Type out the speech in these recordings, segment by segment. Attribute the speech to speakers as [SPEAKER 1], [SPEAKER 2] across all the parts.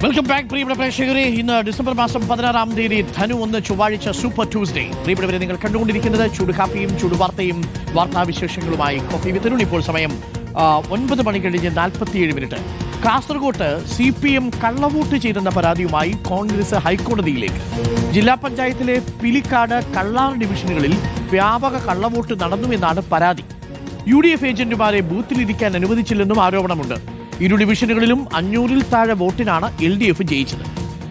[SPEAKER 1] Welcome back പ്രിയപ്പെട്ട പ്രേക്ഷകരെ. ഇന്ന് ഡിസംബർ മാസം 16-ാം തീയതി ധനു 1 ചൊവ്വാഴ്ച സൂപ്പർ ട്യൂസ്ഡേ. പ്രിയപ്പെട്ടവരെ, നിങ്ങൾ കണ്ടുകൊണ്ടിരിക്കുന്നത് ചൂടുകാപ്പിയും ചൂടുവാർത്തയും വാർത്താവിശേഷങ്ങളുമായി കോഫി വിത്ത് അരുൺ. ഇപ്പോൾ സമയം 9 മണി കഴിഞ്ഞ് 47 മിനിറ്റ്. കാസർഗോട്ട് CPM കള്ളവോട്ട് ചെയ്തെന്ന പരാതിയുമായി കോൺഗ്രസ് ഹൈക്കോടതിയിലേക്ക്. ജില്ലാ പഞ്ചായത്തിലെ പിലിക്കാട് കള്ളാർ ഡിവിഷനുകളിൽ വ്യാപക കള്ളവോട്ട് നടന്നുവെന്നാണ് പരാതി. UDF ഏജന്റുമാരെ ബൂത്തിലിരിക്കാൻ അനുവദിച്ചില്ലെന്നും ആരോപണമുണ്ട്. ഇരു ഡിവിഷനുകളിലും 500-ൽ താഴെ വോട്ടിനാണ് LDF ജയിച്ചത്.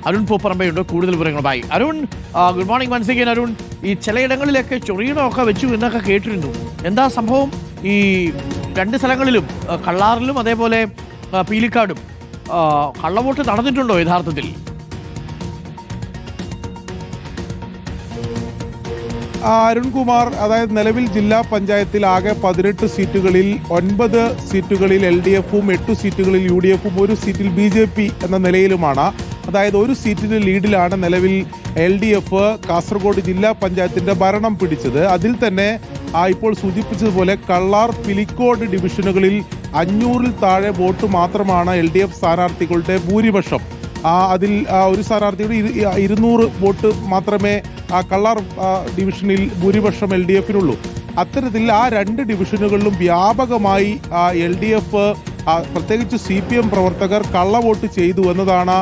[SPEAKER 1] അരുൺ പൂപ്പറമ്പയുണ്ട് കൂടുതൽ വിവരങ്ങളുമായി. Arun, good morning once again. Arun, ഈ ചിലയിടങ്ങളിലൊക്കെ ചൊറിയണമൊക്കെ വെച്ചു എന്നൊക്കെ കേട്ടിരുന്നു. എന്താ സംഭവം? ഈ രണ്ട് സ്ഥലങ്ങളിലും, കള്ളാറിലും അതേപോലെ പീലിക്കാടും, കള്ളവോട്ട് നടന്നിട്ടുണ്ടോ യഥാർത്ഥത്തിൽ?
[SPEAKER 2] അരുൺകുമാർ, അതായത് നിലവിൽ ജില്ലാ പഞ്ചായത്തിൽ ആകെ 18 സീറ്റുകളിൽ 9 സീറ്റുകളിൽ LDF-ഉം 8 സീറ്റുകളിൽ UDF-ഉം 1 സീറ്റിൽ BJP എന്ന നിലയിലുമാണ്. അതായത് 1 സീറ്റിന് ലീഡിലാണ് നിലവിൽ LDF കാസർഗോഡ് ജില്ലാ പഞ്ചായത്തിന്റെ ഭരണം പിടിച്ചത്. അതിൽ തന്നെ ഇപ്പോൾ സൂചിപ്പിച്ചതുപോലെ കള്ളാർ പിലിക്കോട് ഡിവിഷനുകളിൽ 500-ൽ താഴെ വോട്ട് മാത്രമാണ് LDF സ്ഥാനാർത്ഥികളുടെ ഭൂരിപക്ഷം. അതിൽ ഒരു സ്ഥാനാർത്ഥിയുടെ 200 വോട്ട് മാത്രമേ കള്ളാർ ഡിവിഷനിൽ ഭൂരിപക്ഷം LDF-നുള്ളൂ. അത്തരത്തിൽ ആ 2 ഡിവിഷനുകളിലും വ്യാപകമായി LDF, പ്രത്യേകിച്ച് CPM പ്രവർത്തകർ കള്ളവോട്ട് ചെയ്തു എന്നതാണ്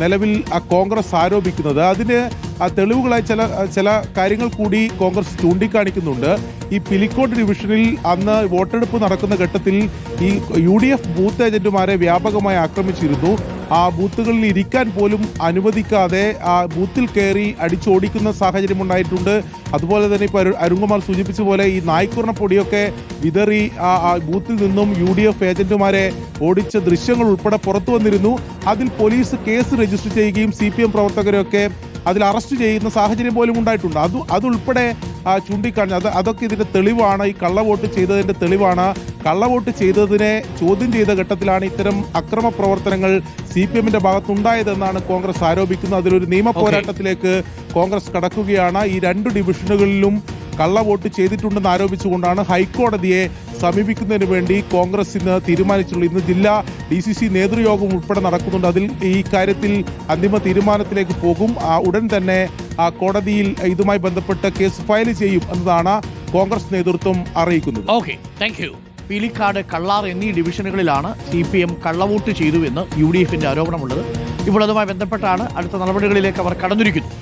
[SPEAKER 2] നിലവിൽ കോൺഗ്രസ് ആരോപിക്കുന്നത്. അതിന് തെളിവുകളായി ചില കാര്യങ്ങൾ കൂടി കോൺഗ്രസ് ചൂണ്ടിക്കാണിക്കുന്നുണ്ട്. ഈ പിലിക്കോട് ഡിവിഷനിൽ അന്ന് വോട്ടെടുപ്പ് നടക്കുന്ന ഘട്ടത്തിൽ ഈ UDF ബൂത്ത് ഏജന്റുമാരെ വ്യാപകമായി ആക്രമിച്ചിരുന്നു. ആ ബൂത്തുകളിൽ ഇരിക്കാൻ പോലും അനുവദിക്കാതെ ബൂത്തിൽ കയറി അടിച്ചോടിക്കുന്ന സാഹചര്യം ഉണ്ടായിട്ടുണ്ട്. അതുപോലെ തന്നെ ഇപ്പോൾ അരുൺകുമാർ സൂചിപ്പിച്ച പോലെ ഈ നായ്ക്കുറണ പൊടിയൊക്കെ വിതറി ബൂത്തിൽ നിന്നും UDF ഏജന്റുമാരെ ഓടിച്ച ദൃശ്യങ്ങൾ ഉൾപ്പെടെ പുറത്തു വന്നിരുന്നു. അതിൽ പോലീസ് കേസ് രജിസ്റ്റർ ചെയ്യുകയും CPM പ്രവർത്തകരെയൊക്കെ അതിൽ അറസ്റ്റ് ചെയ്യുന്ന സാഹചര്യം പോലും ഉണ്ടായിട്ടുണ്ട്. അതുൾപ്പെടെ ചൂണ്ടിക്കാണി അതൊക്കെ ഇതിന്റെ തെളിവാണ്. ഈ കള്ളവോട്ട് ചെയ്തതിന്റെ തെളിവാണ്. കള്ളവോട്ട് ചെയ്തതിനെ ചോദ്യം ചെയ്ത ഘട്ടത്തിലാണ് ഇത്തരം അക്രമ പ്രവർത്തനങ്ങൾ CPM-ന്റെ ഭാഗത്തുണ്ടായതെന്നാണ് കോൺഗ്രസ് ആരോപിക്കുന്നത്. അതിലൊരു നിയമ പോരാട്ടത്തിലേക്ക് കോൺഗ്രസ് കടക്കുകയാണ്. ഈ 2 ഡിവിഷനുകളിലും കള്ളവോട്ട് ചെയ്തിട്ടുണ്ടെന്ന് ആരോപിച്ചുകൊണ്ടാണ് ഹൈക്കോടതിയെ സമീപിക്കുന്നതിന് വേണ്ടി കോൺഗ്രസ് ഇന്ന് തീരുമാനിച്ചിട്ടുള്ളത്. ഇന്ന് ജില്ലാ DCC നേതൃയോഗം ഉൾപ്പെടെ നടക്കുന്നുണ്ട്. അതിൽ ഈ കാര്യത്തിൽ അന്തിമ തീരുമാനത്തിലേക്ക് പോകും. ഉടൻ തന്നെ കോടതിയിൽ ഇതുമായി ബന്ധപ്പെട്ട് കേസ് ഫയൽ ചെയ്യും എന്നതാണ് കോൺഗ്രസ് നേതൃത്വം അറിയിക്കുന്നത്.
[SPEAKER 1] Okay, thank you. Peelikkad, Kallar എന്നീ ഡിവിഷനുകളിലാണ് CPM കള്ളവോട്ട് ചെയ്തുവെന്ന് UDF-ന്റെ ആരോപണമുള്ളത്. ഇപ്പോൾ അതുമായി ബന്ധപ്പെട്ടാണ് അടുത്ത നടപടികളിലേക്ക് അവർ കടന്നിരിക്കുന്നത്.